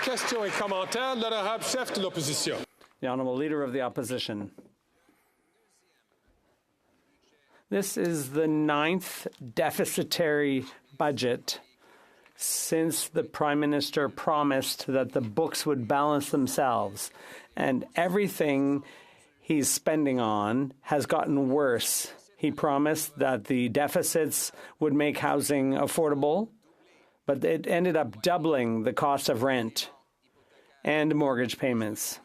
Questions et commentaires. L'honorable chef de l'opposition. The Honourable Leader of the Opposition. This is the 9th deficitary budget since the Prime Minister promised that the books would balance themselves, and everything he's spending on has gotten worse. He promised that the deficits would make housing affordable, but it ended up doubling the cost of rent and mortgage payments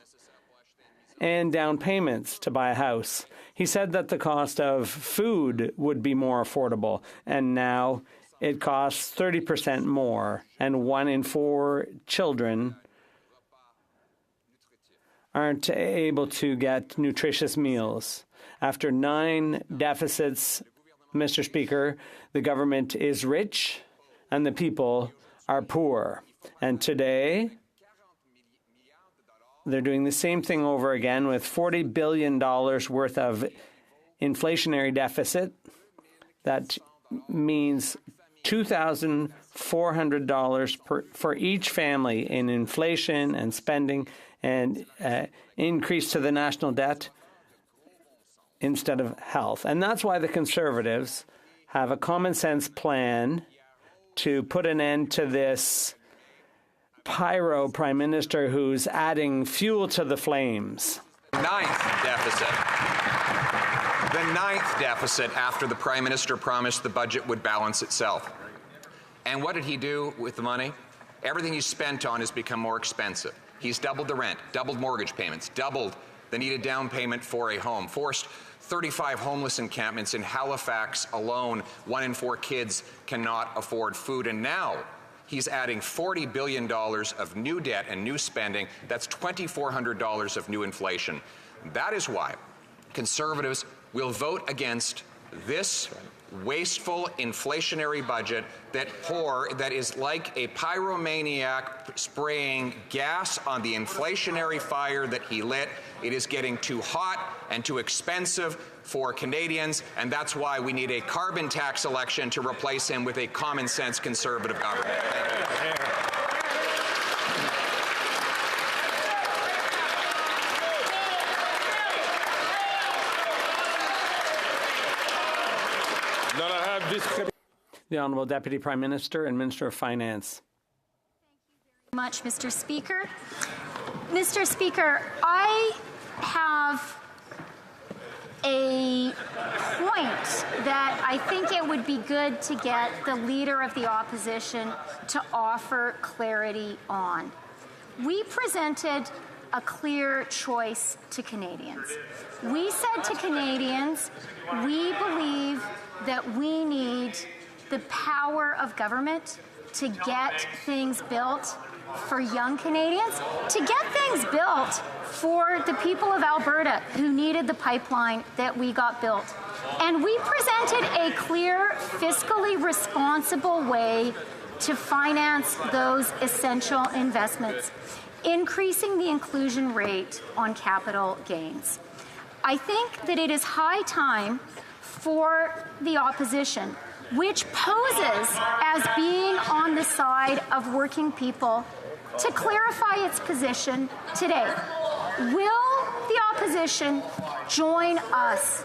and down payments to buy a house. He said that the cost of food would be more affordable, and now it costs 30% more, and 1 in 4 children aren't able to get nutritious meals. After 9 deficits, Mr. Speaker, the government is rich and the people are poor. And today, they're doing the same thing over again with $40 billion worth of inflationary deficit. That means $2,400 for each family in inflation and spending, and increase to the national debt instead of health. And that's why the Conservatives have a common sense plan to put an end to this pyro Prime Minister who's adding fuel to the flames. Ninth deficit. The 9th deficit after the Prime Minister promised the budget would balance itself. And what did he do with the money? Everything he spent on has become more expensive. He's doubled the rent, doubled mortgage payments, doubled the needed down payment for a home, forced 35 homeless encampments in Halifax alone. 1 in 4 kids cannot afford food. And now he's adding $40 billion of new debt and new spending. That's $2,400 of new inflation. That is why Conservatives will vote against this wasteful inflationary budget that is like a pyromaniac spraying gas on the inflationary fire that he lit. It is getting too hot and too expensive for Canadians, and that's why we need a carbon tax election to replace him with a common sense Conservative government. Thank you. The Honourable Deputy Prime Minister and Minister of Finance. Thank you very much, Mr. Speaker. Mr. Speaker, I have a point that I think it would be good to get the Leader of the Opposition to offer clarity on. We presented a clear choice to Canadians. We said to Canadians, we believe that we need the power of government to get things built for young Canadians, to get things built for the people of Alberta who needed the pipeline that we got built. And we presented a clear, fiscally responsible way to finance those essential investments, increasing the inclusion rate on capital gains. I think that it is high time for the opposition, which poses as being on the side of working people, to clarify its position today. Will the opposition join us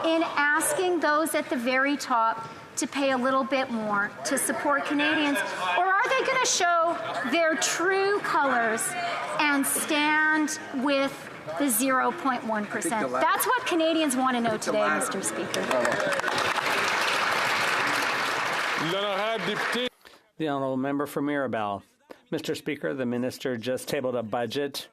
in asking those at the very top to pay a little bit more to support Canadians, or are they going to show their true colors and stand with the 0.1%? That's what Canadians want to know today, Mr. Speaker. The Honourable Member for Mirabel. Mr. Speaker, the Minister just tabled a budget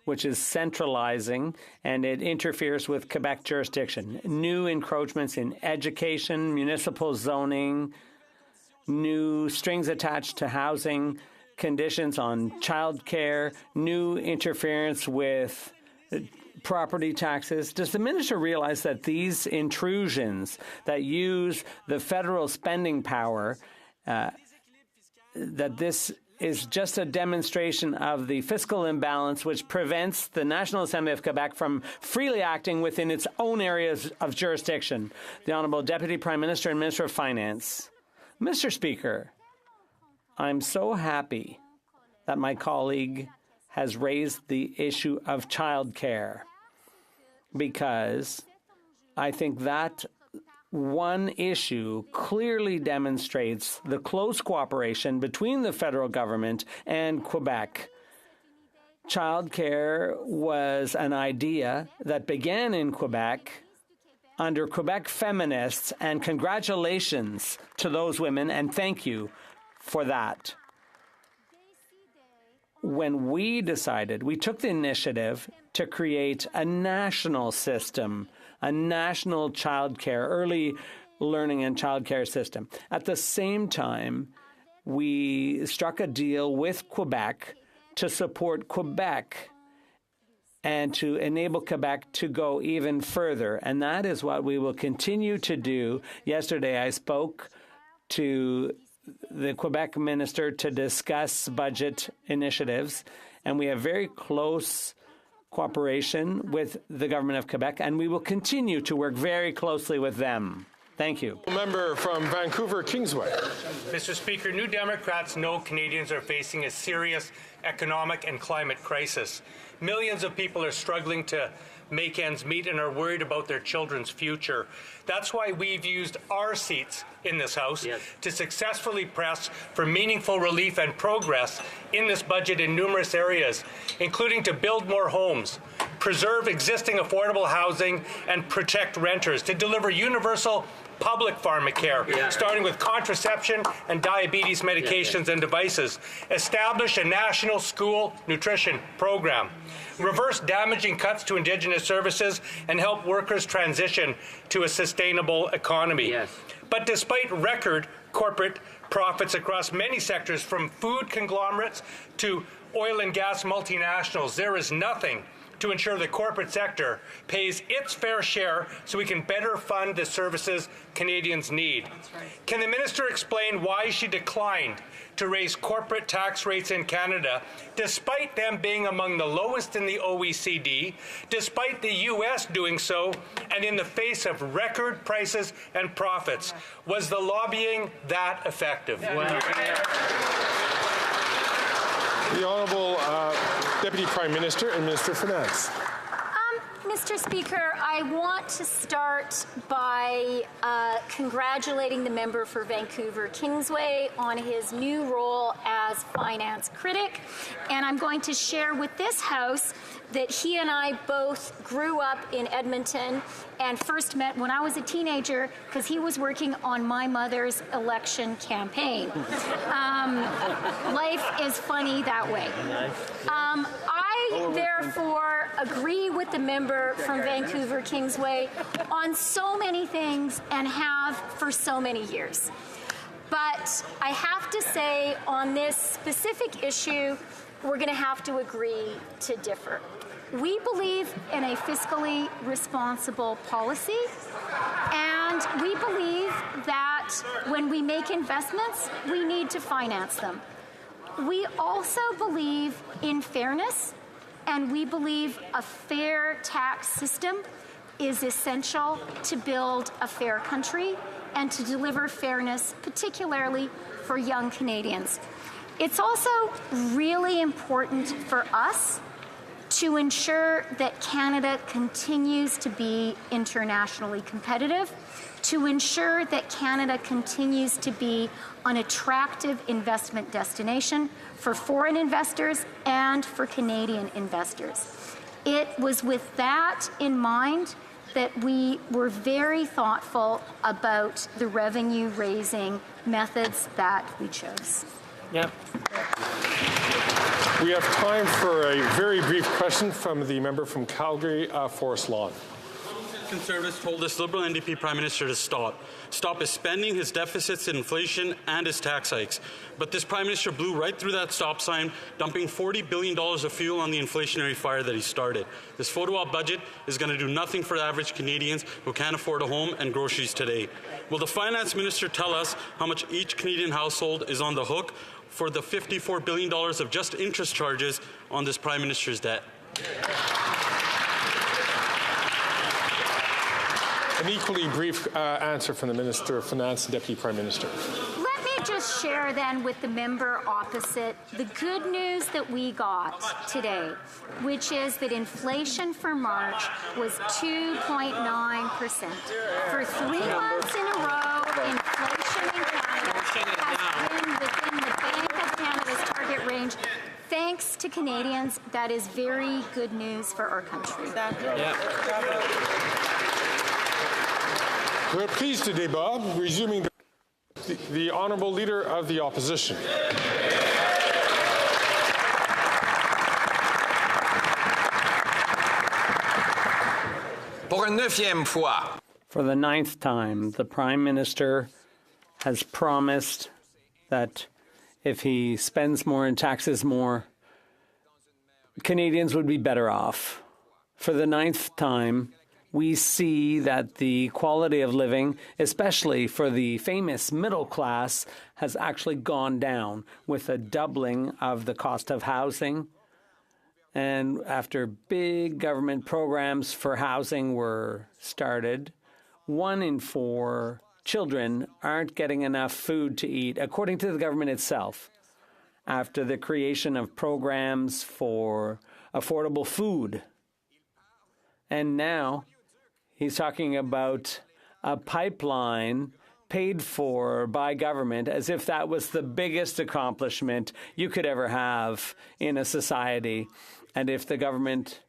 which is centralizing, and it interferes with Quebec jurisdiction. New encroachments in education, municipal zoning, new strings attached to housing, conditions on childcare, new interference with property taxes. Does the minister realize that these intrusions that use the federal spending power, that this is just a demonstration of the fiscal imbalance which prevents the National Assembly of Quebec from freely acting within its own areas of jurisdiction? The Honourable Deputy Prime Minister and Minister of Finance. Mr. Speaker, I'm so happy that my colleague has raised the issue of childcare, because I think that one issue clearly demonstrates the close cooperation between the federal government and Quebec. Childcare was an idea that began in Quebec under Quebec feminists, and congratulations to those women, and thank you for that. When we decided, we took the initiative to create a national system, a national childcare, early learning and childcare system. At the same time, we struck a deal with Quebec to support Quebec and to enable Quebec to go even further. And that is what we will continue to do. Yesterday, I spoke to the Quebec minister to discuss budget initiatives, and we have very close cooperation with the government of Quebec, and we will continue to work very closely with them. Thank you. Member from Vancouver, Kingsway. Mr. Speaker, New Democrats know Canadians are facing a serious economic and climate crisis. Millions of people are struggling to make ends meet and are worried about their children's future. That's why we've used our seats in this House to successfully press for meaningful relief and progress in this budget in numerous areas, including to build more homes, preserve existing affordable housing, and protect renters, to deliver universal public pharmacare, starting with contraception and diabetes medications and devices, establish a national school nutrition program, reverse damaging cuts to Indigenous services, and help workers transition to a sustainable economy. But despite record corporate profits across many sectors, from food conglomerates to oil and gas multinationals, there is nothing to ensure the corporate sector pays its fair share so we can better fund the services Canadians need. Can the minister explain why she declined to raise corporate tax rates in Canada, despite them being among the lowest in the OECD, despite the U.S. doing so, and in the face of record prices and profits? Was the lobbying that effective? The Honourable Deputy Prime Minister and Minister of Finance. Mr. Speaker, I want to start by congratulating the member for Vancouver Kingsway on his new role as finance critic. And I'm going to share with this House that he and I both grew up in Edmonton and first met when I was a teenager because he was working on my mother's election campaign. Life is funny that way. I, therefore, agree with the member from Vancouver Kingsway on so many things and have for so many years. But I have to say, on this specific issue, we're going to have to agree to differ. We believe in a fiscally responsible policy, and we believe that when we make investments, we need to finance them. We also believe in fairness, and we believe a fair tax system is essential to build a fair country and to deliver fairness, particularly for young Canadians. It's also really important for us to ensure that Canada continues to be internationally competitive, to ensure that Canada continues to be an attractive investment destination for foreign investors and for Canadian investors. It was with that in mind that we were very thoughtful about the revenue-raising methods that we chose. We have time for a very brief question from the member from Calgary, Forest Lawn. Conservatives told this Liberal NDP Prime Minister to stop his spending, his deficits, inflation, and his tax hikes. But this Prime Minister blew right through that stop sign, dumping $40 billion of fuel on the inflationary fire that he started. This photo-op budget is going to do nothing for average Canadians who can't afford a home and groceries today. Will the Finance Minister tell us how much each Canadian household is on the hook for the $54 billion of just interest charges on this Prime Minister's debt? An equally brief answer from the Minister of Finance and Deputy Prime Minister. Let me just share then with the member opposite the good news that we got today, which is that inflation for March was 2.9%. For 3 months in a row, inflation in Canada has been within the Bank of Canada's target range. Thanks to Canadians, that is very good news for our country. Reprise du débat, resuming the Honourable Leader of the Opposition. Pour une neuvième fois. For the 9th time, the Prime Minister has promised that if he spends more and taxes more, Canadians would be better off. For the 9th time, we see that the quality of living, especially for the famous middle class, has actually gone down with a doubling of the cost of housing. And after big government programs for housing were started, 1 in 4 children aren't getting enough food to eat, according to the government itself. After the creation of programs for affordable food. And now he's talking about a pipeline paid for by government as if that was the biggest accomplishment you could ever have in a society. And if the government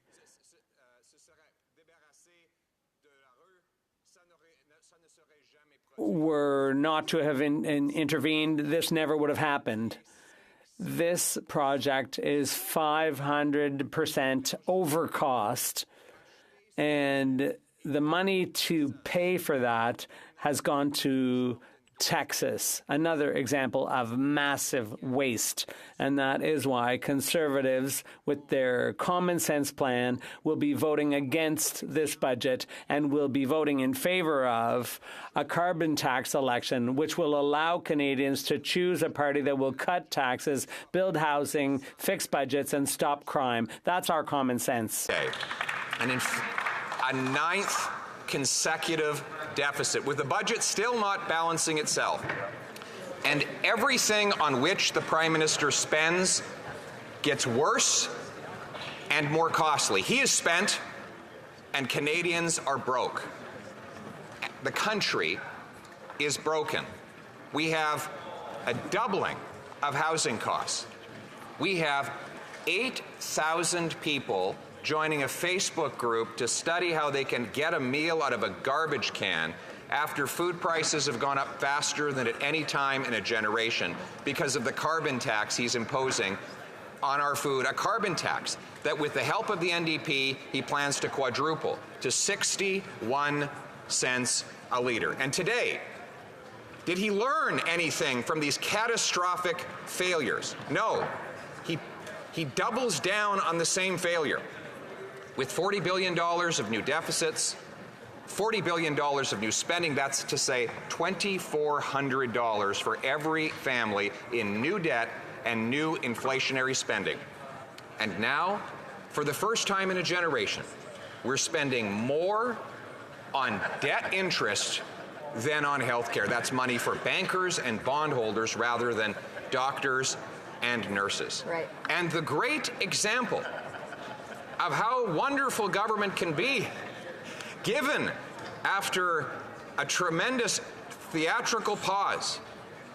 were not to have intervened, this never would have happened. This project is 500% over cost, and the money to pay for that has gone to Texas, another example of massive waste. And that is why Conservatives, with their common sense plan, will be voting against this budget and will be voting in favor of a carbon tax election, which will allow Canadians to choose a party that will cut taxes, build housing, fix budgets, and stop crime. That's our common sense. And a 9th consecutive deficit, with the budget still not balancing itself. And everything on which the Prime Minister spends gets worse and more costly. He is spent, and Canadians are broke. The country is broken. We have a doubling of housing costs. We have 8,000 people joining a Facebook group to study how they can get a meal out of a garbage can after food prices have gone up faster than at any time in a generation because of the carbon tax he's imposing on our food, a carbon tax that, with the help of the NDP, he plans to quadruple to 61 cents a litre. And today, did he learn anything from these catastrophic failures? No. He doubles down on the same failure. With $40 billion of new deficits, $40 billion of new spending, that's to say $2,400 for every family in new debt and new inflationary spending. And now, for the first time in a generation, we're spending more on debt interest than on health care. That's money for bankers and bondholders rather than doctors and nurses. Right. And the great example of how wonderful government can be, given after a tremendous theatrical pause,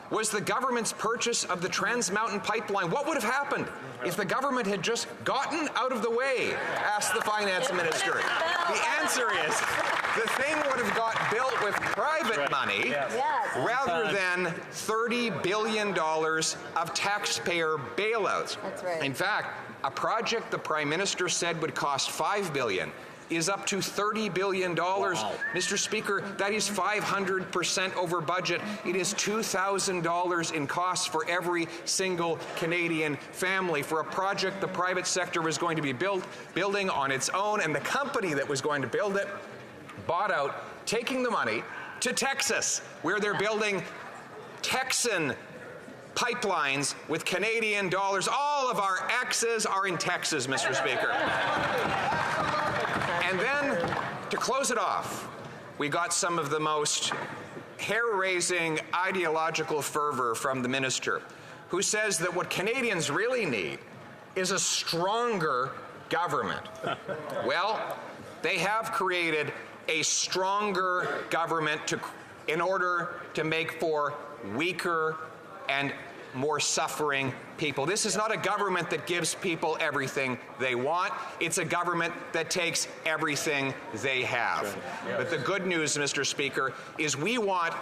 was the government's purchase of the Trans Mountain Pipeline. What would have happened if the government had just gotten out of the way? Asked the finance minister. The answer is the thing would have got built with private money rather than $30 billion of taxpayer bailouts. That's right. In fact, a project the Prime Minister said would cost $5 billion is up to $30 billion. Wow. Mr. Speaker, that is 500% over budget. It is $2,000 in costs for every single Canadian family for a project the private sector was going to be building on its own, and the company that was going to build it bought out, taking the money to Texas, where they're building Texan pipelines with Canadian dollars. All of our exes are in Texas, Mr. Speaker. And then, to close it off, we got some of the most hair-raising ideological fervor from the minister, who says that what Canadians really need is a stronger government. Well, they have created a stronger government in order to make for weaker and more suffering people. This is not a government that gives people everything they want. It's a government that takes everything they have. But the good news, Mr. Speaker, is we want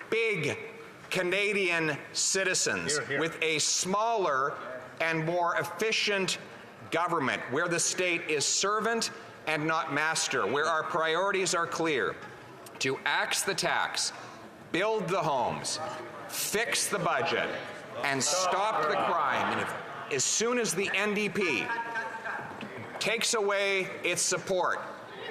big Canadian citizens with a smaller and more efficient government, where the state is servant and not master, where our priorities are clear: to axe the tax, build the homes, fix the budget, and stop the crime. And as soon as the NDP takes away its support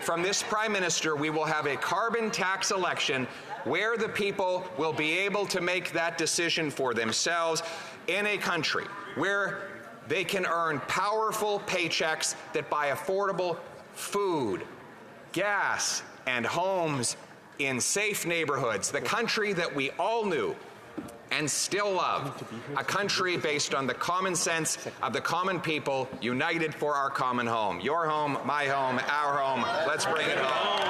from this Prime Minister, we will have a carbon tax election where the people will be able to make that decision for themselves in a country where they can earn powerful paychecks that buy affordable food, gas, and homes in safe neighborhoods. The country that we all knew and still love, a country based on the common sense of the common people, united for our common home. Your home, my home, our home. Let's bring it home.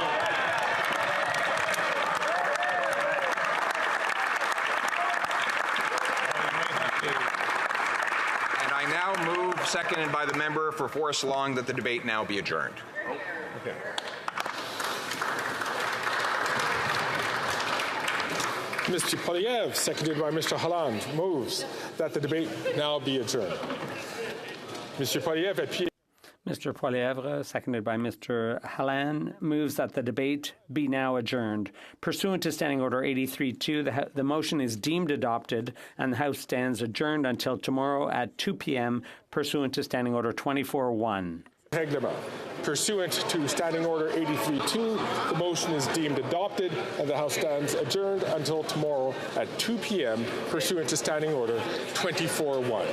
And I now move, seconded by the member for Forest Long, that the debate now be adjourned. Okay. Mr. Poilievre, seconded by Mr. Holland, moves that the debate now be adjourned. Mr. Poilievre, appuyez. Mr. Poilievre, seconded by Mr. Hallan, moves that the debate be now adjourned. Pursuant to Standing Order 83-2, the motion is deemed adopted and the House stands adjourned until tomorrow at 2 p.m. pursuant to Standing Order 24-1. Reglement. Pursuant to Standing Order 83-2, the motion is deemed adopted and the House stands adjourned until tomorrow at 2 p.m. pursuant to Standing Order 24-1.